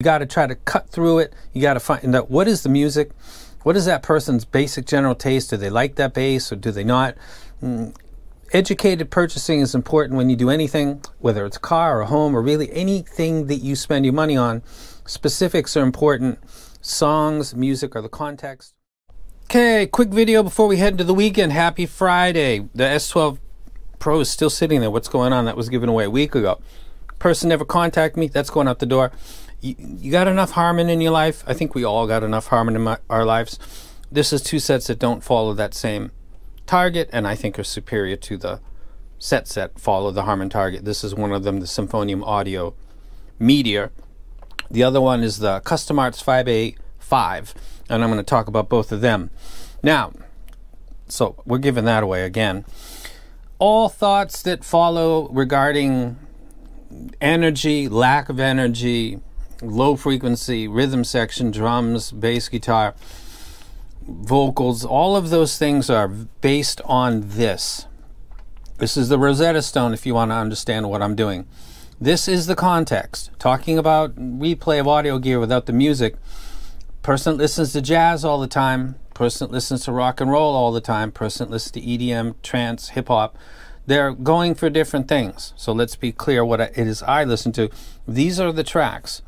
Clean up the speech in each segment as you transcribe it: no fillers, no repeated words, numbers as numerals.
You got to try to cut through it. You got to find out what is the music, what is that person's basic general taste. Do they like that bass or do they not? Educated purchasing is important when you do anything, whether it's a car or a home or really anything that you spend your money on. Specifics are important. Songs, music are the context. Okay, quick video before we head into the weekend. Happy Friday. The S12 Pro is still sitting there. What's going on? That was given away a week ago. Person never contacted me. That's going out the door. You got enough Harman in your life? I think we all got enough Harman in our lives. This is two sets that don't follow that same target and I think are superior to the sets that follow the Harman target. This is one of them, the Symphonium Audio Meteor. The other one is the Custom Arts Fibae 5, and I'm going to talk about both of them. Now, so we're giving that away again. All thoughts that follow regarding energy, lack of energy, low frequency, rhythm section, drums, bass guitar, vocals, all of those things are based on this. This is the Rosetta Stone if you want to understand what I'm doing. This is the context. Talking about replay of audio gear without the music. Person that listens to jazz all the time. Person that listens to rock and roll all the time. Person that listens to EDM, trance, hip hop. They're going for different things. So let's be clear what it is I listen to. These are the tracks.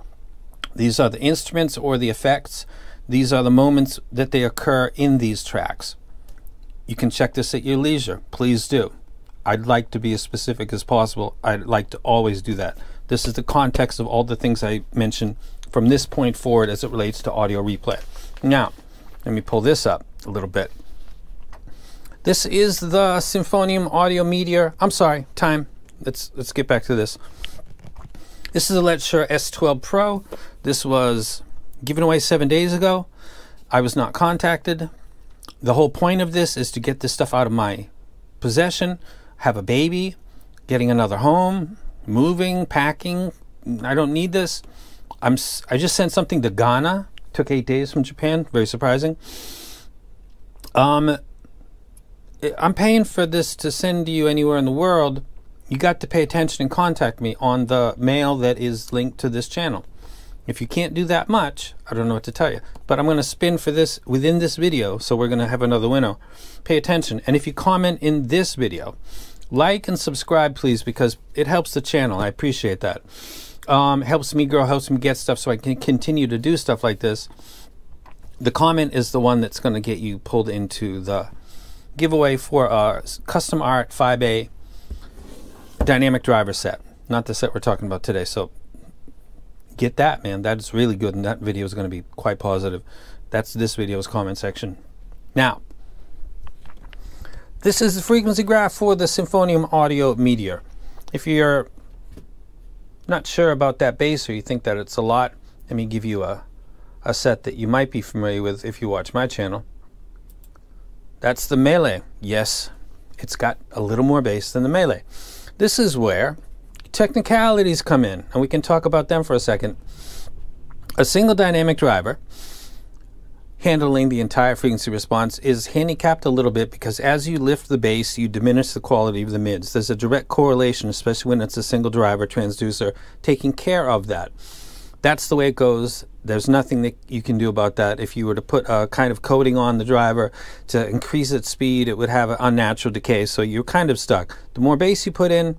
These are the instruments or the effects. These are the moments that they occur in these tracks. You can check this at your leisure. Please do. I'd like to be as specific as possible. I'd like to always do that. This is the context of all the things I mentioned from this point forward as it relates to audio replay. Now, let me pull this up a little bit. This is the Symphonium Audio Meteor. I'm sorry, time. Let's get back to this. This is the Let's Shure S12 Pro. This was given away 7 days ago. I was not contacted. The whole point of this is to get this stuff out of my possession, have a baby, getting another home, moving, packing. I don't need this. I just sent something to Ghana. Took 8 days from Japan. Very surprising. I'm paying for this to send to you anywhere in the world. You got to pay attention and contact me on the mail that is linked to this channel. If you can't do that much, I don't know what to tell you. But I'm going to spin for this within this video, so we're going to have another winner. Pay attention. And if you comment in this video, like and subscribe, please, because it helps the channel. I appreciate that. Helps me grow, helps me get stuff so I can continue to do stuff like this. The comment is the one that's going to get you pulled into the giveaway for a Custom Art Fibae dynamic driver set. Not the set we're talking about today. So get that, man. That is really good, and that video is going to be quite positive. That's this video's comment section. Now, this is the frequency graph for the Symphonium Audio Meteor. If you're not sure about that bass or you think that it's a lot, let me give you a set that you might be familiar with if you watch my channel. That's the Melee. Yes, it's got a little more bass than the Melee. This is where Technicalities come in, and we can talk about them for a second. A single dynamic driver handling the entire frequency response is handicapped a little bit because as you lift the bass, you diminish the quality of the mids. There's a direct correlation, especially when it's a single driver transducer, taking care of that. That's the way it goes. There's nothing that you can do about that. If you were to put a kind of coating on the driver to increase its speed, it would have an unnatural decay, so you're kind of stuck. The more bass you put in,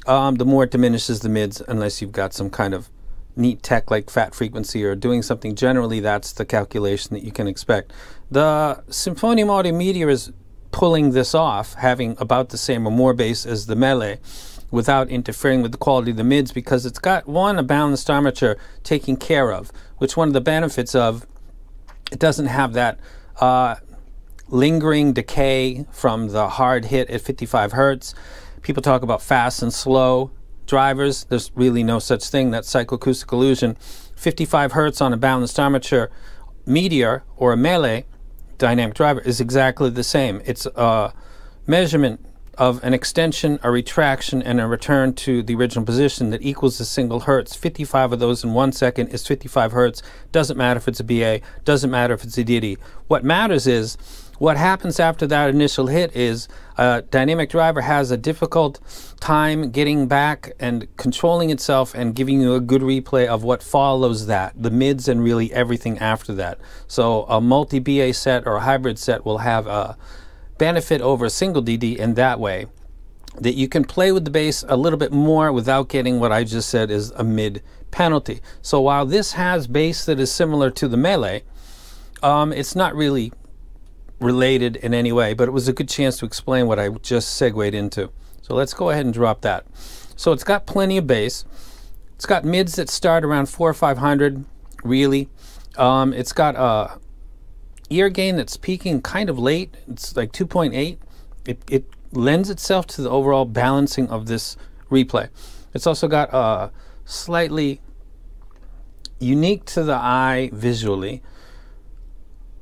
the more it diminishes the mids, unless you've got some kind of neat tech like fat frequency or doing something. Generally, that's the calculation that you can expect. The Symphonium Audio Meteor is pulling this off, having about the same or more bass as the Melee, without interfering with the quality of the mids, because it's got, one, a balanced armature taken care of, which one of the benefits of, it doesn't have that lingering decay from the hard hit at 55 hertz. People talk about fast and slow drivers. There's really no such thing. That's psychoacoustic illusion. 55 hertz on a balanced armature Meteor or a Melee dynamic driver is exactly the same. It's a measurement of an extension, a retraction, and a return to the original position that equals a single hertz. 55 of those in 1 second is 55 hertz. Doesn't matter if it's a BA, doesn't matter if it's a DD. What matters is what happens after that initial hit is a dynamic driver has a difficult time getting back and controlling itself and giving you a good replay of what follows that, the mids and really everything after that. So a multi-BA set or a hybrid set will have a benefit over a single DD in that way, that you can play with the bass a little bit more without getting what I just said is a mid penalty. So while this has bass that is similar to the melee, it's not really related in any way, but it was a good chance to explain what I just segued into. So let's go ahead and drop that. So it's got plenty of bass. It's got mids that start around 400 or 500, really. It's got a ear gain that's peaking kind of late. It's like 2.8. It lends itself to the overall balancing of this replay. It's also got a slightly unique to the eye visually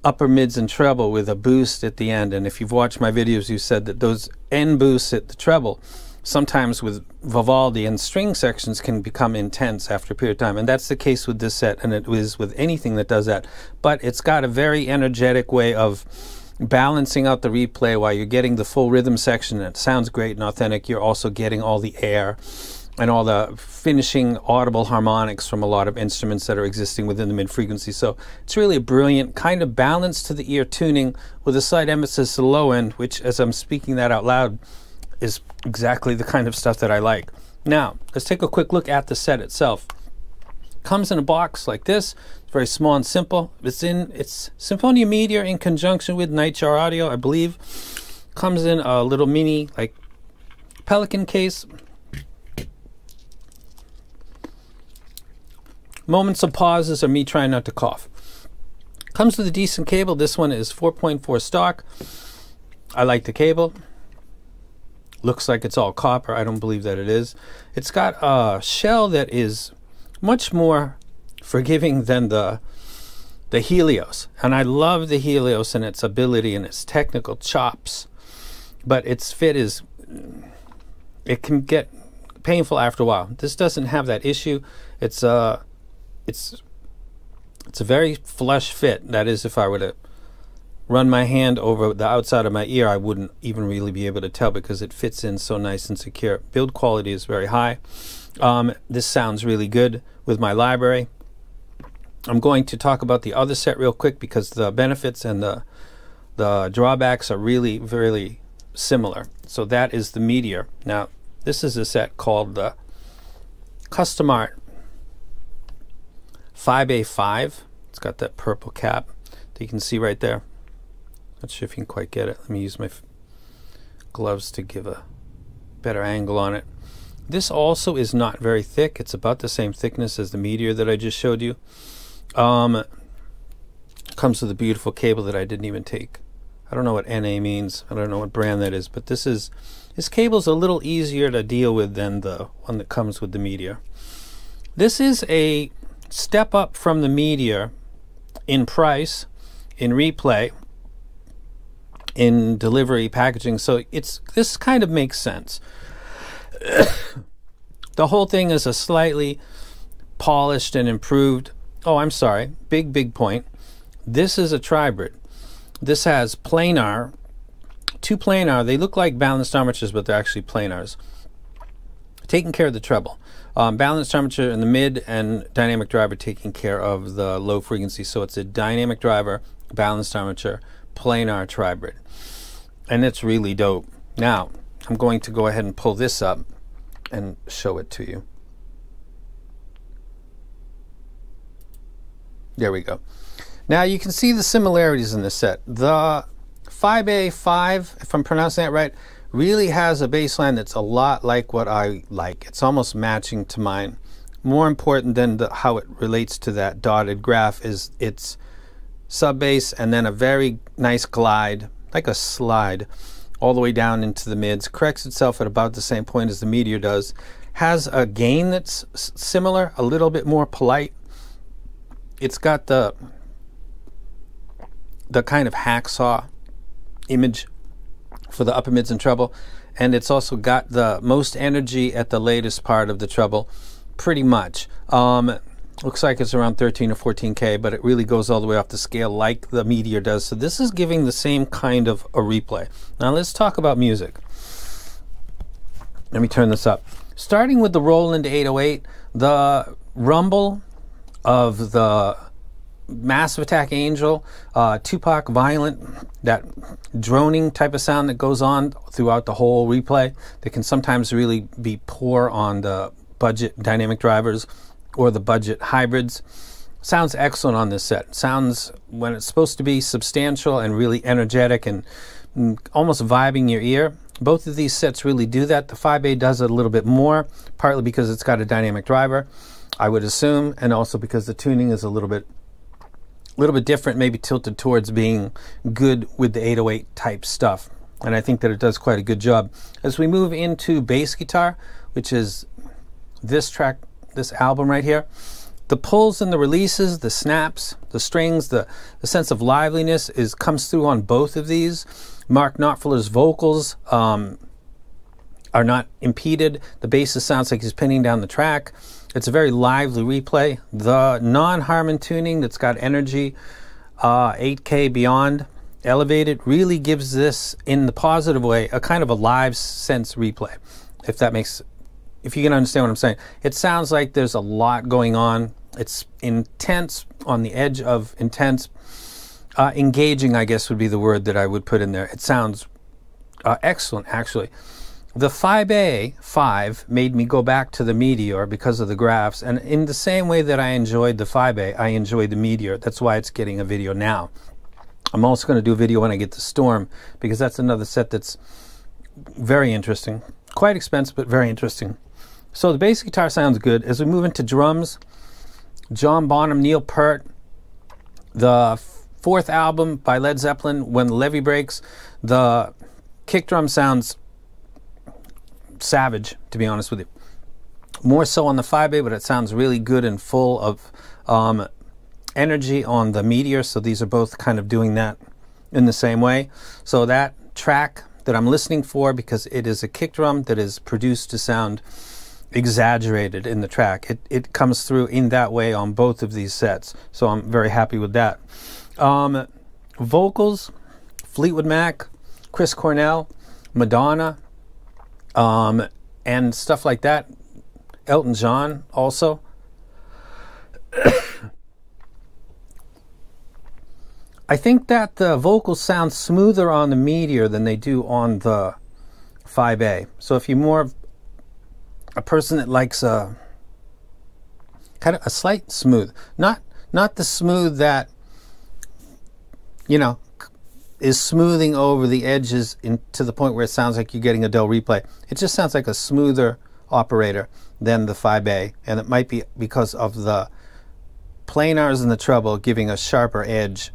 upper mids and treble with a boost at the end. And if you've watched my videos, you said that those end boosts at the treble sometimes with Vivaldi and string sections can become intense after a period of time, and that's the case with this set, and it is with anything that does that. But it's got a very energetic way of balancing out the replay while you're getting the full rhythm section, and it sounds great and authentic. You're also getting all the air and all the finishing audible harmonics from a lot of instruments that are existing within the mid-frequency. So it's really a brilliant kind of balance to the ear tuning with a slight emphasis to the low end, which, as I'm speaking that out loud, is exactly the kind of stuff that I like. Now, let's take a quick look at the set itself. Comes in a box like this. It's very small and simple. It's Symphonia Meteor in conjunction with Nightjar Audio, I believe. Comes in a little mini, like, Pelican case. Moments of pauses are me trying not to cough. Comes with a decent cable. This one is 4.4 stock. I like the cable. Looks like it's all copper. I don't believe that it is. It's got a shell that is much more forgiving than the Helios. And I love the Helios and its ability and its technical chops. But its fit is, it can get painful after a while. This doesn't have that issue. It's a very flush fit. That is, if I were to run my hand over the outside of my ear, I wouldn't even really be able to tell because it fits in so nice and secure. Build quality is very high. This sounds really good with my library. I'm going to talk about the other set real quick because the benefits and the drawbacks are really very similar. So that is the Meteor. Now, this is a set called the Custom Art Fibae 5. It's got that purple cap that you can see right there. Not sure if you can quite get it. Let me use my gloves to give a better angle on it. This also is not very thick. It's about the same thickness as the Meteor that I just showed you. Comes with a beautiful cable that I didn't even take. I don't know what NA means. I don't know what brand that is, but this cable's a little easier to deal with than the one that comes with the Meteor. This is a step up from the Meteor in price, in replay, in delivery, packaging. So this kind of makes sense. The whole thing is a slightly polished and improved. Oh, I'm sorry. Big point. This is a tribrid. This has planar, two planar. They look like balanced armatures, but they're actually planars. Taking care of the treble. Balanced armature in the mid, and dynamic driver taking care of the low frequency. So it's a dynamic driver, balanced armature, planar tribrid. And it's really dope. Now, I'm going to go ahead and pull this up and show it to you. There we go. Now you can see the similarities in this set. The Fibae 5, if I'm pronouncing that right, really has a bass line that's a lot like what I like. It's almost matching to mine. More important than how it relates to that dotted graph is its sub bass and then a very nice glide, like a slide, all the way down into the mids. Corrects itself at about the same point as the Meteor does. Has a gain that's similar, a little bit more polite. It's got the kind of hacksaw image for the upper mids and treble, and it's also got the most energy at the latest part of the treble, pretty much. Looks like it's around 13 or 14K, but it really goes all the way off the scale like the Meteor does. So this is giving the same kind of a replay. Now let's talk about music. Let me turn this up. Starting with the Roland 808, the rumble of the Massive Attack Angel, Tupac Violent, that droning type of sound that goes on throughout the whole replay that can sometimes really be poor on the budget dynamic drivers or the budget hybrids. Sounds excellent on this set. Sounds, when it's supposed to be substantial and really energetic and almost vibing your ear. Both of these sets really do that. The Fibae does it a little bit more, partly because it's got a dynamic driver, I would assume, and also because the tuning is a little bit different, maybe tilted towards being good with the 808 type stuff. And I think that it does quite a good job. As we move into bass guitar, which is this track, this album right here, the pulls and the releases, the snaps, the strings, the sense of liveliness comes through on both of these. Mark Knopfler's vocals are not impeded. The bassist sounds like he's pinning down the track. It's a very lively replay. The non-Harman tuning that's got energy, 8K beyond, elevated, really gives this, in the positive way, a kind of a live sense replay, if you can understand what I'm saying. It sounds like there's a lot going on. It's intense, on the edge of intense. Engaging, I guess, would be the word that I would put in there. It sounds excellent, actually. The Fibae 5 made me go back to the Meteor because of the graphs, and in the same way that I enjoyed the Fibae, I enjoyed the Meteor. That's why it's getting a video now. I'm also going to do a video when I get to Storm, because that's another set that's very interesting. Quite expensive, but very interesting. So the bass guitar sounds good. As we move into drums, John Bonham, Neil Peart, the fourth album by Led Zeppelin, When the Levee Breaks, the kick drum sounds savage, to be honest with you. More so on the Fibae, but it sounds really good and full of energy on the Meteor. So these are both kind of doing that in the same way. So that track that I'm listening for, because it is a kick drum that is produced to sound exaggerated in the track. It comes through in that way on both of these sets. So I'm very happy with that. Vocals, Fleetwood Mac, Chris Cornell, Madonna, and stuff like that. Elton John also. I think that the vocals sound smoother on the Meteor than they do on the Fibae. So if you're more of a person that likes a kind of a slight smooth, not the smooth that, you know, is smoothing over the edges to the point where it sounds like you're getting a dull replay. It just sounds like a smoother operator than the Fibae, and it might be because of the planars and the treble giving a sharper edge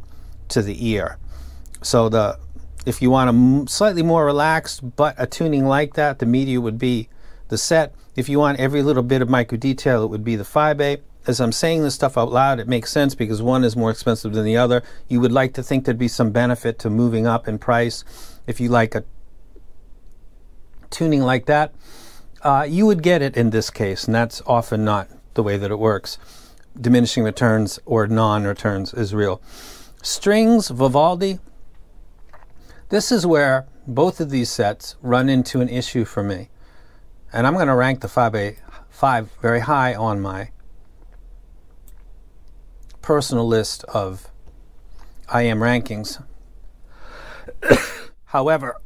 to the ear. So if you want a slightly more relaxed but a tuning like that, the Meteor would be the set. If you want every little bit of micro detail, it would be the Fibae. As I'm saying this stuff out loud, it makes sense because one is more expensive than the other. You would like to think there'd be some benefit to moving up in price. If you like a tuning like that, you would get it in this case, and that's often not the way that it works. Diminishing returns or non-returns is real. Strings, Vivaldi. This is where both of these sets run into an issue for me. And I'm going to rank the Fibae 5 very high on my personal list of IM rankings. However,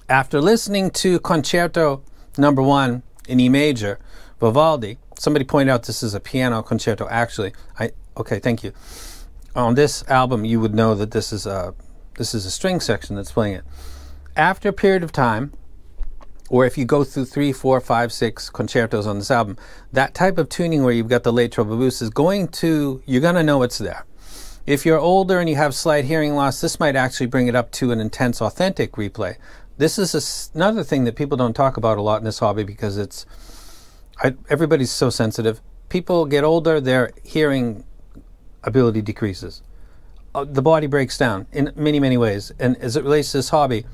after listening to Concerto No. 1 in E major, Vivaldi, somebody pointed out this is a piano concerto. Actually, okay, thank you. On this album, you would know that this is a string section that's playing it. After a period of time, or if you go through 3, 4, 5, 6 concertos on this album, that type of tuning where you've got the late treble boost is you're going to know it's there. If you're older and you have slight hearing loss, this might actually bring it up to an intense, authentic replay. This is another thing that people don't talk about a lot in this hobby because everybody's so sensitive. People get older, their hearing ability decreases. The body breaks down in many, many ways. And as it relates to this hobby,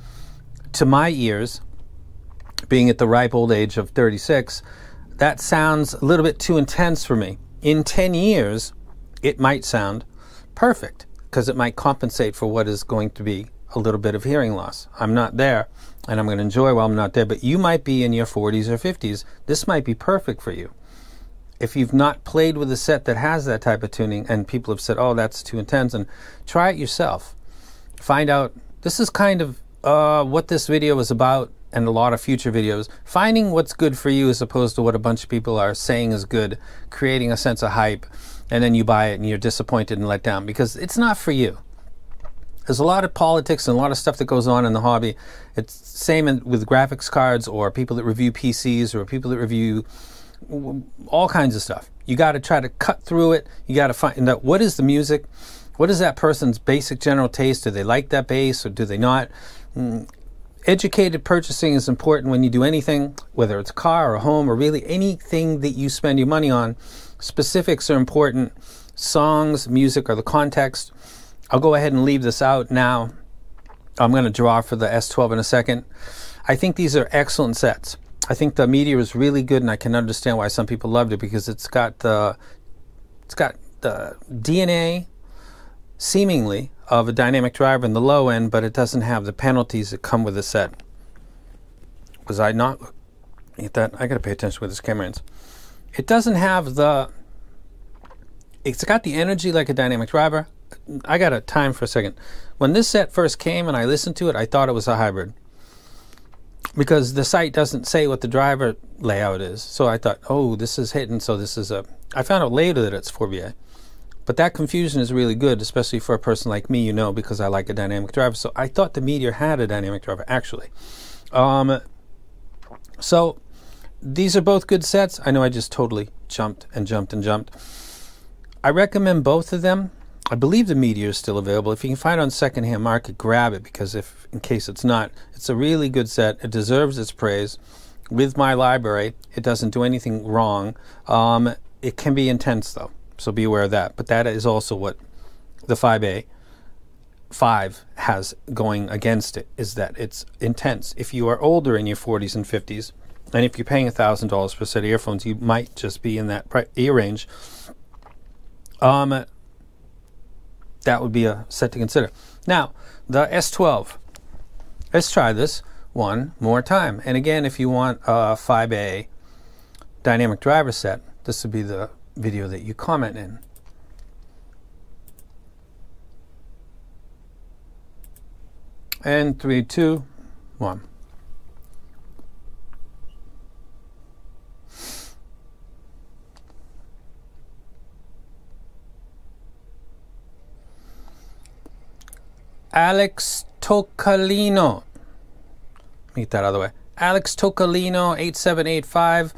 to my ears, being at the ripe old age of 36, that sounds a little bit too intense for me. In 10 years, it might sound perfect because it might compensate for what is going to be a little bit of hearing loss. I'm not there, and I'm going to enjoy while I'm not there, but you might be in your 40s or 50s. This might be perfect for you. If you've not played with a set that has that type of tuning and people have said, oh, that's too intense, and try it yourself. Find out. This is kind of what this video is about, and a lot of future videos. Finding what's good for you as opposed to what a bunch of people are saying is good, creating a sense of hype, and then you buy it and you're disappointed and let down because it's not for you. There's a lot of politics and a lot of stuff that goes on in the hobby. It's same with graphics cards or people that review PCs or people that review all kinds of stuff. You got to try to cut through it. You got to find out what is the music, what is that person's basic general taste. Do they like that bass or do they not? Educated purchasing is important when you do anything, whether it's a car or a home or really anything that you spend your money on. Specifics are important. Songs, music, or the context. I'll go ahead and leave this out now. I'm going to draw for the S12 in a second. I think these are excellent sets. I think the Meteor is really good, and I can understand why some people loved it because it's got the DNA, seemingly, of a dynamic driver in the low end, but it doesn't have the penalties that come with the set. Was I not at that? I got to pay attention with this camera ends. It doesn't have the. It's got the energy like a dynamic driver. I got to time for a second. When this set first came and I listened to it, I thought it was a hybrid because the site doesn't say what the driver layout is. So I thought, oh, this is hidden. So this is a. I found out later that it's Fibae. But that confusion is really good, especially for a person like me, you know, because I like a dynamic driver. So I thought the Meteor had a dynamic driver, actually. So these are both good sets. I know I just totally jumped and jumped and jumped. I recommend both of them. I believe the Meteor is still available. If you can find it on secondhand market, grab it because in case it's not, it's a really good set. It deserves its praise. With my library, it doesn't do anything wrong. It can be intense though. So be aware of that. But that is also what the Fibae 5 has going against it, is that it's intense. If you are older in your 40s and 50s, and if you're paying $1,000 per set of earphones, you might just be in that ear range. That would be a set to consider. Now, the S12. Let's try this one more time. And again, if you want a Fibae dynamic driver set, this would be the video that you comment in. And 3, 2, 1. Alex Tocalino. Get that out of the way. Alex Tocalino 8785.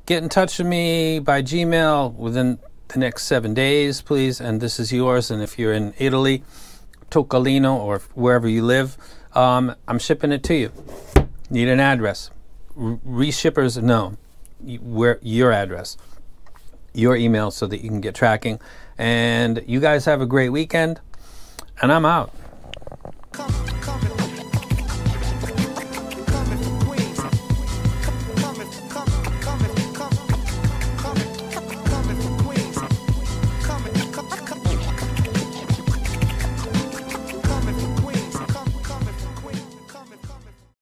Get in touch with me by Gmail within the next 7 days, please. And this is yours. And if you're in Italy, Tocalino, or wherever you live, I'm shipping it to you. Need an address. Reshippers, no. Your address. Your email so that you can get tracking. And you guys have a great weekend. And I'm out.